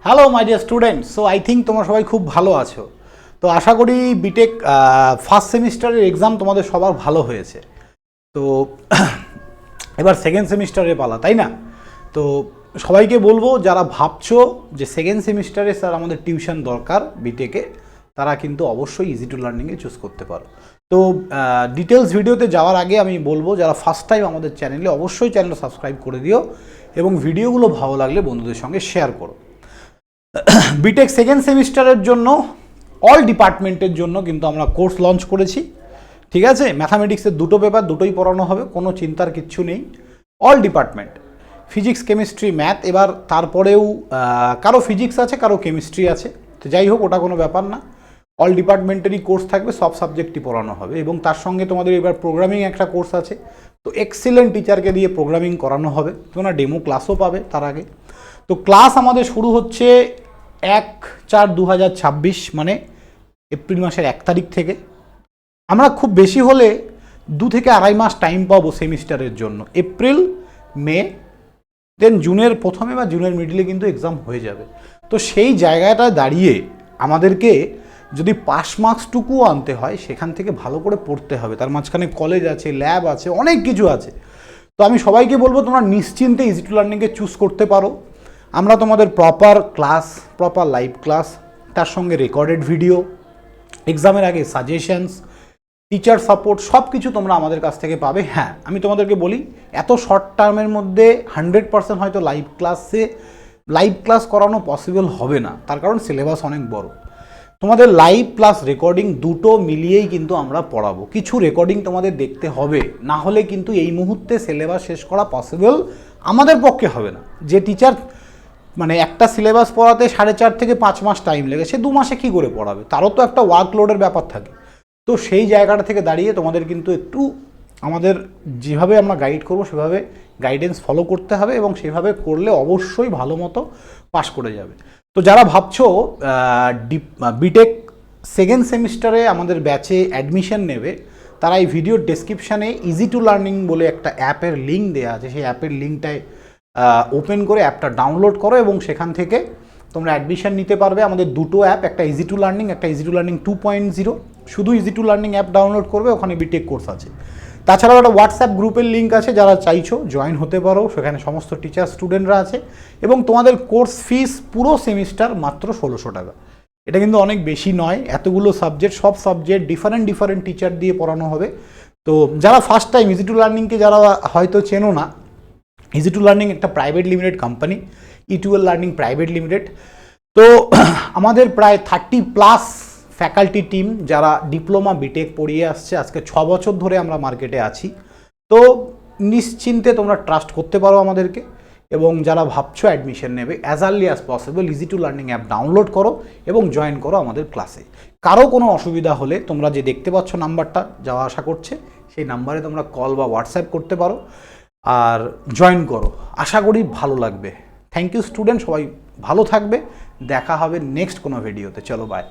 Hello my dear student. So I think তোমরা সবাই খুব ভালো আছো। তো আশা করি বিটেক ফার্স্ট সেমিস্টারের এক্সাম তোমাদের সবার ভালো হয়েছে। তো এবার সেকেন্ড সেমিস্টারে পালা, তাই না? তো সবাইকে বলবো যারা ভাবছো যে সেকেন্ড সেমিস্টারে স্যার আমাদের টিউশন দরকার বিটেকে, তারা কিন্তু অবশ্যই ইজি টু লার্নিংয়ে চুজ করতে পারো। তো ডিটেলস ভিডিওতে যাওয়ার আগে আমি বলবো যারা ফার্স্ট টাইম আমাদের চ্যানেলে, অবশ্যই চ্যানেলটা সাবস্ক্রাইব করে দিও এবং ভিডিওগুলো ভালো লাগলে বন্ধুদের সঙ্গে শেয়ার করো। বিটেক সেকেন্ড সেমিস্টারের জন্য অল ডিপার্টমেন্টের জন্য কিন্তু আমরা কোর্স লঞ্চ করেছি, ঠিক আছে? ম্যাথামেটিক্সের দুটো পেপার, দুটোই পড়ানো হবে, কোনো চিন্তার কিচ্ছু নেই। All department, physics, chemistry, math. এবার তারপরেও কারো ফিজিক্স আছে, কারো কেমিস্ট্রি আছে, তো যাই হোক ওটা কোনো ব্যাপার না। অল ডিপার্টমেন্টেরই কোর্স থাকবে, সব সাবজেক্টই পড়ানো হবে এবং তার সঙ্গে তোমাদের এবার প্রোগ্রামিং একটা কোর্স আছে। তো এক্সিলেন্ট টিচারকে দিয়ে প্রোগ্রামিং করানো হবে, তোমরা ডেমো ক্লাসও পাবে তার আগে। তো ক্লাস আমাদের শুরু হচ্ছে 1/4/2026, মানে এপ্রিল মাসের 1 তারিখ থেকে। আমরা খুব বেশি হলে 2 থেকে 2.5 মাস টাইম পাবো সেমিস্টারের জন্য। এপ্রিল, মে, দেন জুনের প্রথমে বা জুনের মিডলে কিন্তু এক্সাম হয়ে যাবে। তো সেই জায়গাটায় দাঁড়িয়ে আমাদেরকে যদি পাস মার্কসটুকুও আনতে হয়, সেখান থেকে ভালো করে পড়তে হবে। তার মাঝখানে কলেজ আছে, ল্যাব আছে, অনেক কিছু আছে। তো আমি সবাইকে বলবো তোমরা নিশ্চিন্তে ইজি টু লার্নিংকে চুজ করতে পারো। আমরা তোমাদের proper class, proper live class, তার সঙ্গে রেকর্ডেড ভিডিও, এক্সামের আগে সাজেশনস, টিচার সাপোর্ট, সব কিছু তোমরা আমাদের কাছ থেকে পাবে। হ্যাঁ, আমি তোমাদেরকে বলি এত শর্ট টার্মের মধ্যে 100% হয়তো লাইভ ক্লাস করানো পসিবল হবে না, তার কারণ সিলেবাস অনেক বড়। তোমাদের লাইভ প্লাস রেকর্ডিং দুটো মিলিয়েই কিন্তু আমরা পড়াবো। কিছু রেকর্ডিং তোমাদের দেখতে হবে, না হলে কিন্তু এই মুহূর্তে সিলেবাস শেষ করা পসিবল আমাদের পক্ষে হবে না। যে টিচার মানে একটা সিলেবাস পড়াতে 4.5 থেকে 5 মাস টাইম লেগে, সে 2 মাসে কী করে পড়াবে? তারও তো একটা ওয়ার্কলোডের ব্যাপার থাকে। তো সেই জায়গাটা থেকে দাঁড়িয়ে তোমাদের কিন্তু একটু আমাদের যেভাবে আমরা গাইড করবো সেভাবে গাইডেন্স ফলো করতে হবে এবং সেভাবে করলে অবশ্যই ভালো মতো পাস করে যাবে। তো যারা ভাবছো বিটেক সেকেন্ড সেমিস্টারে আমাদের ব্যাচে অ্যাডমিশন নেবে, তারা এই ভিডিওর ডেসক্রিপশানে ইজি টু লার্নিং বলে একটা অ্যাপের লিঙ্ক দেওয়া আছে, সেই অ্যাপের লিঙ্কটায় ওপেন করে অ্যাপটা ডাউনলোড করো এবং সেখান থেকে তোমরা অ্যাডমিশন নিতে পারবে। আমাদের দুটো অ্যাপ, একটা ইজি টু লার্নিং, একটা ইজি টু লার্নিং 2.0। শুধু easy to learning app download করবে, ওখানে বিটেক কোর্স আছে। তাছাড়াও একটা হোয়াটসঅ্যাপ গ্রুপের লিঙ্ক আছে, যারা চাইছো জয়েন হতে পারো, সেখানে সমস্ত টিচার স্টুডেন্টরা আছে এবং তোমাদের কোর্স ফিস পুরো সেমিস্টার মাত্র 1600 টাকা। এটা কিন্তু অনেক বেশি নয়, এতগুলো সাবজেক্ট, সব সাবজেক্ট ডিফারেন্ট টিচার দিয়ে পড়ানো হবে। তো যারা ফার্স্ট টাইম ইজি টু লার্নিংকে যারা হয়তো চেনো না, ইজি টু লার্নিং একটা private limited company, E2L learning private limited. তো আমাদের প্রায় 30+ ফ্যাকাল্টি টিম যারা ডিপ্লোমা বিটেক পড়িয়ে আসছে, আজকে 6 বছর ধরে আমরা মার্কেটে আছি। তো নিশ্চিন্তে তোমরা ট্রাস্ট করতে পারো আমাদেরকে। এবং যারা ভাবছো অ্যাডমিশন নেবে, as early as possible easy to learning app download করো এবং জয়েন করো আমাদের ক্লাসে। কারো কোনো অসুবিধা হলে তোমরা যে দেখতে পাচ্ছ নাম্বারটা যাওয়া আসা করছে, সেই নাম্বারে তোমরা কল বা হোয়াটসঅ্যাপ করতে পারো আর জয়েন করো। আশা করি ভালো লাগবে। থ্যাংক ইউ স্টুডেন্ট, সবাই ভালো থাকবে। দেখা হবে নেক্সট কোনো ভিডিওতে। চলো বাই।